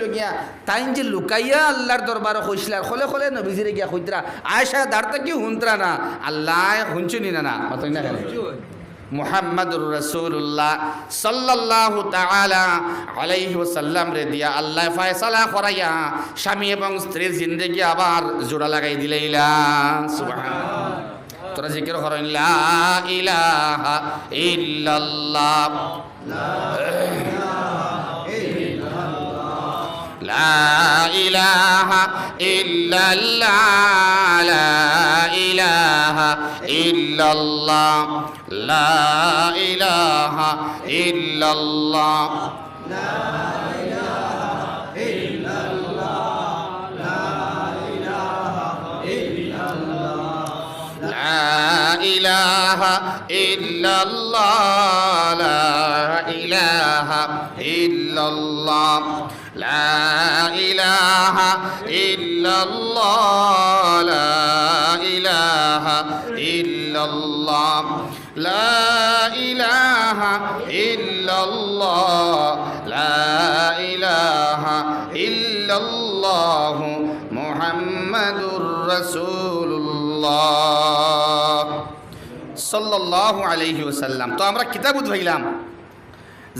হইল গিয়া তাইন যে লুকাইয়া আল্লাহর দরবার কইসলার খলে খলে নবীজিরে গিয়া কইতরা আয়েশা দাঁড়তা কি হুনতরা না আল্লাহ হুনছুনি না মাতই না কেন মুহাম্মাদুর রাসূলুল্লাহ সাল্লাল্লাহু তাআলা আলাইহি ওয়াসাল্লাম রে দিয়া আল্লাহ ফয়সালা করাইয়া স্বামী এবং স্ত্রীর জিন্দেগি আবার জোড়া লাগাই দিলেইলা সুবহানাল্লাহ তোরা জিকির করেন লা ইলাহা ইল্লাল্লাহ লা ইলাহা ইল্লাল্লাহ লা ইলাহা ইল্লাল্লাহ লা ইলাহা ইল্লাল্লাহ ইলাহা ইল্লাল্লাহ লা ইলাহা ইল্লাল্লাহ লা ইলাহা ইল্লাল্লাহ লা ইলাহা ইল্লাল্লাহ লা ইলাহা ইল্লাল্লাহ লা ইলাহা ইল্লাল্লাহ মুহাম্মাদুর রাসূলুল্লাহ সাল্লাল্লাহু আলাইহি ওয়াসাল্লাম। তো আমরা কিতাব উদ্ভাইলাম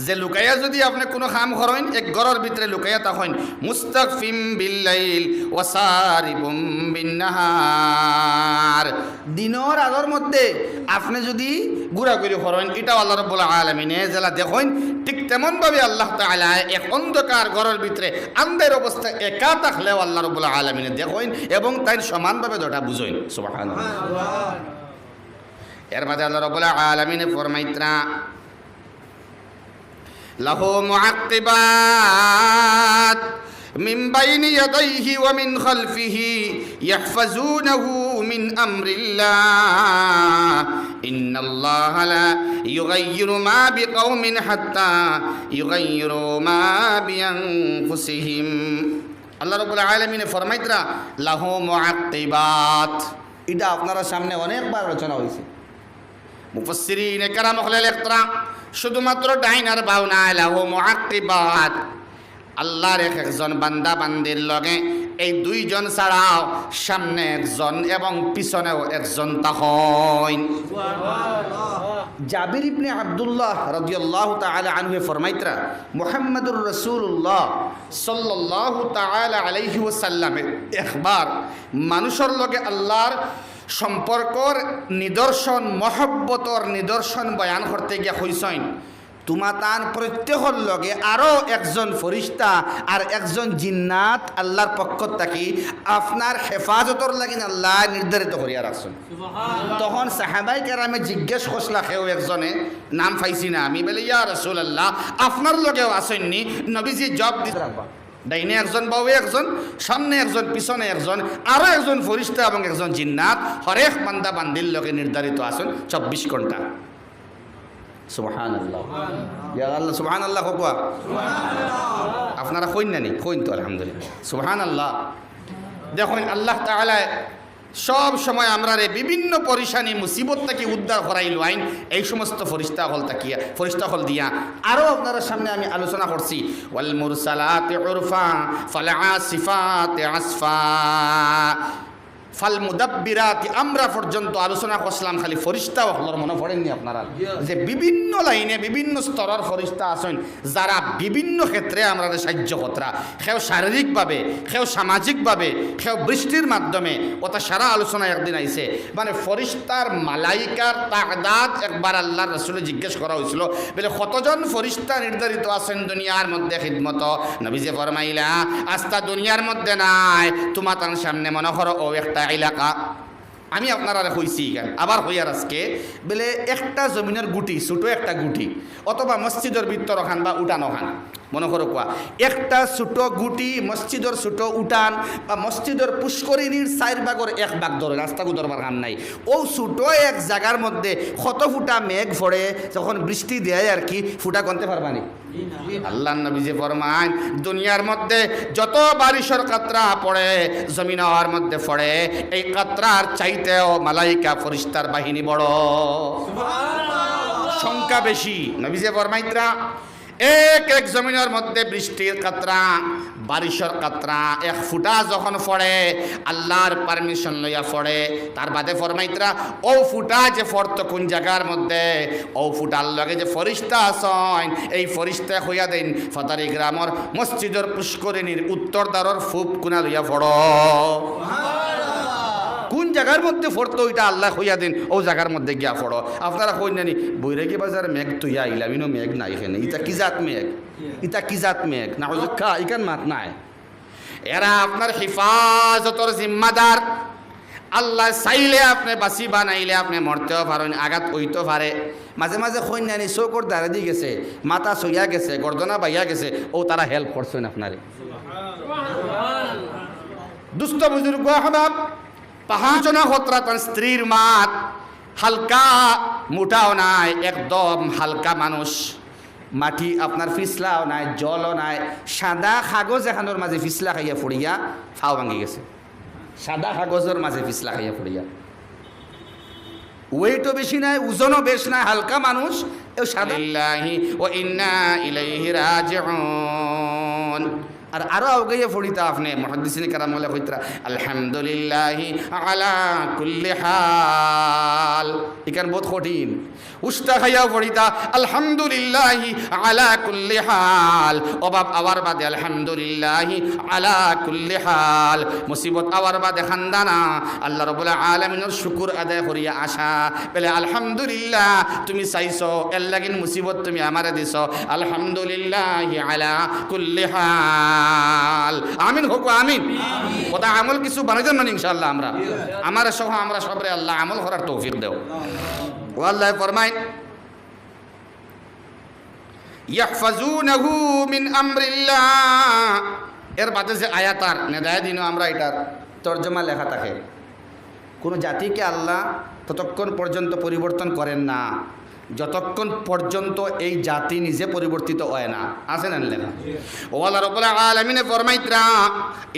যে লুকাইয়া যদি আপনি কোনো কাম করেন এক ঘরের ভিতরে লুকাইয়া তখন মুস্তাগফিম বিল্লাইল ওয়াসারিবুম বিন্নাহার দিনের আগর মধ্যে আপনি যদি ঘোরাঘুরি করেন এটাও আল্লাহ রাব্বুল আলামিনে যেলা দেখেন ঠিক তেমনভাবে আল্লাহ তাআলা এক অন্ধকার ঘরের ভিতরে আন্ধার অবস্থায় একা থাকলেও আল্লাহ রাব্বুল আলামিনে দেখেন এবং তাই সমানভাবে দটা বুঝেন সুবহানাল্লাহ। এর মাঝে আল্লাহ রাব্বুল আলামিনে ফরমাইতরা লাহু মুআক্কিবাত মিন বাইনি ইয়াদাইহি ওয়া মিন খালফিহি ইয়াহফাজুনাহু মিন আমরিল্লাহ ইন্নাল্লাহা লা ইউগাইয়িরু মা বিকাউমিন হাত্তা ইউগাইয়িরু মা বিআনফুসিহিম। আল্লাহ রাব্বুল আলামিন ফরমাইতরা লাহু মুআক্কিবাত, এটা আপনারা সামনে অনেকবার আলোচনা হয়েছে। মুফাসসিরিনে কেরাম হলে লেখতরা শুধুমাত্র ডাইন আর বাউ না, লাহু মুআক্কিবাত আল্লাহর একজন বান্দা বান্দির লগে এই দুইজন ছাড়াও সামনে একজন এবং পিছনেও একজন তাহইন। জাবির ইবনে আব্দুল্লাহ রাদিয়াল্লাহু তাআলা আনহু ফরমাইতরা মুহাম্মাদুর রাসূলুল্লাহ সাল্লাল্লাহু তাআলা আলাইহি ওয়াসাল্লাম একবার মানুষের লগে আল্লাহর সম্পর্কর নিদর্শন মহব্বতর নিদর্শন বয়ান করতে গিয়ে হইসইন তুমাতান প্রত্যেকর লগে আরও একজন ফরিস্তা আর একজন জিন্নাত আল্লাহর পক্ষ থাকি আপনার হেফাজতর লাগিন আল্লাহ নির্ধারিত করিয়া রাখছেন। তখন সাহাবাই কেরামে জিজ্ঞেস করলা কেউ একজনে নাম পাইছি না আমি বলে ইয়া রাসূলুল্লাহ আপনার লগেও আসেননি? নবীজি জবাব দিতে রাখবা ডাইনে একজন বাউে একজন সামনে একজন পিছনে একজন আরও একজন ফরিস্তা এবং একজন জিন্নাত হরেক বান্দা বান্দির লগে নির্ধারিত আছেন 24 ঘন্টা। সুবহানাল্লাহ ইয়া আল্লাহ সুবহানাল্লাহ কওয়া আপনারা কইন না নি? কইন তো আলহামদুলিল্লাহ সুবহানাল্লাহ। দেখুন আল্লাহ তাআলা সব সময় আমরা রে বিভিন্ন পরিশানি মুসিবত থেকে উদ্ধার করাইল আইন এই সমস্ত ফরিস্তা হল দিয়া আরও আপনারা সামনে আমি আলোচনা করছি ওয়াল মুরসালাতি উরফা ফাল আসিফাতি আসফা ফাল মুদাব্বিরাতি আমরা পর্যন্ত আলোচনা করলাম। খালি ফরিস্তা হলর মনে পড়েননি আপনারা যে বিভিন্ন লাইনে বিভিন্ন স্তরের ফরিস্তা আছেন যারা বিভিন্ন ক্ষেত্রে আমরা সাহায্য করা, সেও শারীরিকভাবে সেও সামাজিকভাবে সেও বৃষ্টির মাধ্যমে ওটা সারা আলোচনা একদিন আইছে। মানে ফরিস্তার মালাইকার তাদাদ একবার আল্লাহর রাসূলে জিজ্ঞেস করা হয়েছিল বলে কতজন ফরিস্তা নির্ধারিত আছেন দুনিয়ার মধ্যে খিদমত? নবীজি ফরমাইলা আস্তা দুনিয়ার মধ্যে নাই, তোমার তার সামনে মনে করো ও একটা এলাকা। আমি আপনারা হইছি আবার হইয়ার আজকে বলে একটা জমিনের গুটি ছোটো একটা গুটি অথবা মসজিদের ভিতর খান বা উঠানো খান মনে করো কোয়া একটা ছোটো গুটি মসজিদের ছোটো উঠান বা মসজিদের পুষ্করিণীর 4 ভাগের 1 ভাগ ধরে রাস্তা গুদরবার কাম নাই। ও ছোটো এক জায়গার মধ্যে কত ফুটা মেঘ পড়ে যখন বৃষ্টি দেয় আর কি ফুটা গনতে পারবানি? আল্লাহ নবীজি ফরমান দুনিয়ার মধ্যে যত বারিশের কাতরা পড়ে জমিনের মধ্যে পড়ে এই কাতরার চাইতেও মালাইকা ফরিস্তার বাহিনী বড়, সংখ্যা বেশি। নবীজি ফরমাইতরা এক এক জমিনের মধ্যে বৃষ্টির কাতরা, বারিশের কাতরা এক ফুটা যখন পড়ে, আল্লাহর পারমিশন লইয়া পড়ে, তার বাদে ফরমাইতরা ও ফুটা যে পড়ত কোন জায়গার মধ্যে, ও ফুটার লগে যে ফরিস্তা আসন, এই ফরিস্তা হইয়া দেন ফতারি গ্রামর মসজিদের পুষ্করিণীর উত্তর দ্বারর ফুপ কোনা লইয়া পড়ো। কোন জায়গার মধ্যে পড়তো ওইটা আল্লাহ হইয়া দিন, ও জায়গার মধ্যে গিয়া পড়ো। আপনারা কই জানি বৈরাগী বাজার মেঘ তুইয়া আইলাম, ইনো মেঘ নাই এখানে, ইটা কি জাত মেঘ, ইটা কি জাত মেঘ না খা ইখান মাত নাই। এরা আপনার হেফাজতর জিম্মাদার। আল্লাহ চাইলে আপনি বাঁচি বানাইলে আপনি মরতেও পারেন, আঘাত হইতেও পারে। মাঝে মাঝে কই জানি চৌকর দাঁড়া দিয়ে গেছে, মাথা চইয়া গেছে, গর্দনা বাইয়া গেছে, ও তারা হেল্প করছেন আপনারে। দুস্থ বুজুর্গ হবাব পাহাচনা হতরা তার স্ত্রীর মাত হালকা মোটাও নাই, একদম হালকা মানুষ। মাটি আপনার ফিসলাও নাই, জলও নাই, সাদা কাগজ এখানোর মাঝে ফিসলা খাইয়া ফুড়িয়া ফাও ভাঙি গেছে, সাদা কাগজের মাঝে ফিসলা খাইয়া ফুড়িয়া। ওয়েটও বেশি নাই, ওজনও বেশ নাই, হালকা মানুষ। লিল্লাহি ওয়া ইন্না ইলাইহি রাজিউন। আর আরো আগাইয়া ফড়িতা আপনি মুহাদ্দিসিন কারাম বলে কইতরা আলহামদুলিল্লাহি আলা কুল্লি হাল। ইকান বহুত কঠিন, উস্তা খাইয়া ফড়িতা আলহামদুলিল্লাহি আলা কুল্লি হাল। অভাব আওয়ার বাদে আলহামদুলিল্লাহি আলা কুল্লি হাল। মুসিবত আওয়ার বাদে খান্দানা আল্লাহ রাব্বুল আলামিনের শুকর আদায় করিয়া আসা বলে আলহামদুলিল্লাহ তুমি চাইছো, এর লাগিন মুসিবত তুমি আমারে দিছো, আলহামদুলিল্লাহি আলা কুল্লি হাল। আমিন হোক আমিন। কথা আমল কিছু বানাইছেন না ইনশাআল্লাহ। আমরা আমার সহ আমরা সবরে আল্লাহ আমল করার তৌফিক দেও। ও আল্লাহ ফরমায় ইয়াহফাজুনাহু মিন আমরিল্লাহ। এর বাদে যে আয়াতার নেদায় দিন আমরা এটার তর্জমা লেখা থাকে, কোনো জাতিকে আল্লাহ ততক্ষণ পর্যন্ত পরিবর্তন করেন না যতক্ষণ পর্যন্ত এই জাতি নিজে পরিবর্তিত হয় না। আছে না লেখা? ও আল্লাহ রাব্বুল আলামিন ফরমাইতরা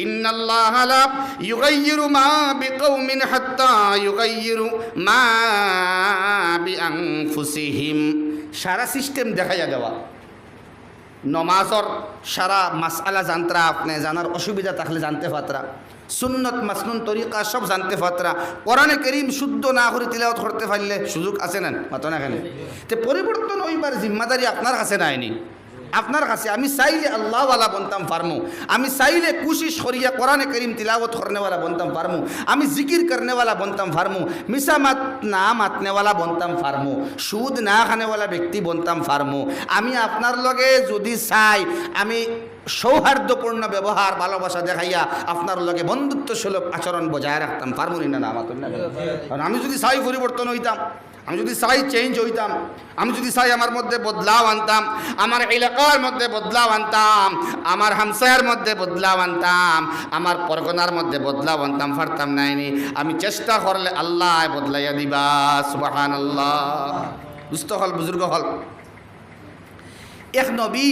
ইন্নাল্লাহা লা ইউগাইয়িরু মা বিকাউমিন হাত্তা ইউগাইয়িরু মা বিআনফুসিহিম। সারা সিস্টেম দেখাইয়া দেওয়া। নমাজর সারা মাসআলা জানতরা, আপনি জানার অসুবিধা থাকলে জানতে পাতরা, সুন্নত মাসনুন তরিকা সব জানতে পাতরা, কোরআনে কারীম শুদ্ধ না করে তিলাওয়াত করতে পারলে সুযোগ আছে না মাতো না কেন? তে পরিবর্তন ওইবার জিম্মাদারি আপনার কাছে নাইনি, আপনার কাছে। আমি চাইলে আল্লাহওয়ালা বনতাম পারমু, আমি চাইলে কোশিশ করিয়া কোরআনে কারীম তিলাওয়াত করনেওয়ালা বনতাম পারমু, আমি জিকির করনেওয়ালা বনতাম পারমু, মিশা মাত না মাতনেওয়ালা বনতাম পারমু, সুদ না খানেওয়ালা ব্যক্তি বনতাম পারমু। আমি আপনার লগে যদি চাই আমি সৌহার্দ্যপূর্ণ ব্যবহার ভালোবাসা দেখাইয়া আপনার লগে বন্ধুত্বসুলভ আচরণ বজায় রাখতাম পারমু না না আমার না? কারণ আমি যদি চাই পরিবর্তন হইতাম, আমি যদি চাই চেঞ্জ হইতাম, আমি যদি চাই আমার মধ্যে বদলাও আনতাম, আমার এলাকার মধ্যে বদলাও আনতাম, আমার হামসায়ার মধ্যে বদলাও আনতাম, আমার পরগনার মধ্যে বদলাও আনতাম, পারতাম নাইনি। আমি চেষ্টা করলে আল্লাহ বদলাইয়া দিবা। সুবহানাল্লাহ। দুস্থ হল বুজুর্গ হল এক নবী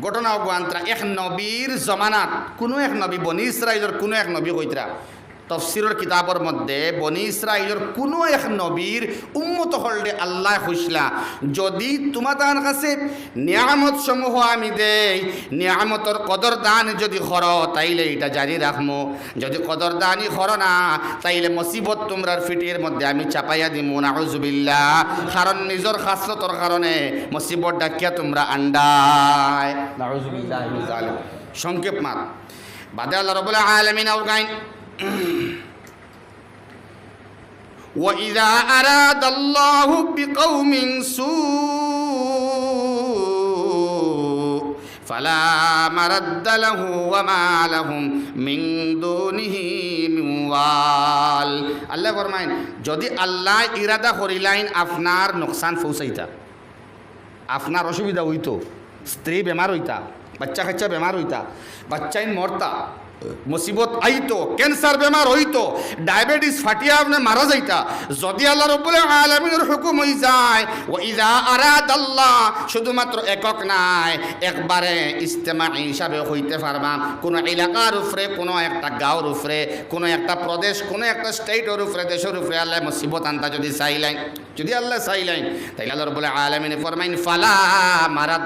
ঘটনা অগান্তরা, এক নবীর জমানাত কোনো এক নবী বনি ইসরাইলের কোনো এক নবী কইতরা তফসিরের কিতাবের মধ্যে বনি ইসরাইলের কোনো এক নবীর উম্মত হলডে আল্লাহ খুশলা যদি তোমাদের কাছে নিয়ামত সমূহ আমি দেই, নিয়ামতর কদর দান যদি কর তাইলে এটা জারি রাখমো, যদি কদর দানই কর না তাইলে মুসিবত তোমরার ফিটির মধ্যে আমি চাপাইয়া দিমু নাউজুবিল্লাহ। কারণ নিজের খাসলতর কারণে মুসিবত ডাকিয়া তোমরা আন্ডায়। নাউজুবিল্লাহ মিন যালিক। সংক্ষেপ মাত বাদে আল্লাহ রাব্বুল আলামিন আওগাইন وَإِذَا أَرَادَ اللَّهُ بِقَوْمٍ سُوءًا فَلَا مَرَدَّ لَهُ وَمَا لَهُم مِّن دُونِهِ مِن ওয়াল। আল্লাহ ফরমায় যদি আল্লাহ ইরাদা করিলাইন আপনার নোকসান পৌঁছাইতা, আপনার অসুবিধা হইতো, স্ত্রী বেমার হইতা, বাচ্চা কাচ্চা বেমার হইতা, বাচ্চাইন মরতা, মুসিবত আইতো, ক্যান্সার বেমার হইতো, ডায়াবেটিস ফাটিয়া আপনি মারা যাইতা, যদি আল্লাহ রাব্বুল আলামিনের হুকুম হই যায় ওয়া ইযা আরাদাল্লাহ শুধুমাত্র একক নাই, একবারে ইজতিমাই হিসাবে হইতে পারবা। কোনো এলাকার উপরে, কোনো একটা গাঁওর উপরে, কোনো একটা প্রদেশ, কোনো একটা স্টেটের উপরে, দেশের উপরে আল্লাহ মুসিবত আনতা যদি চাইলেন, যদি আল্লাহ চাইলেন তাইলে আল্লাহ রাব্বুল আলামিন ফরমাইন ফালা মারাদ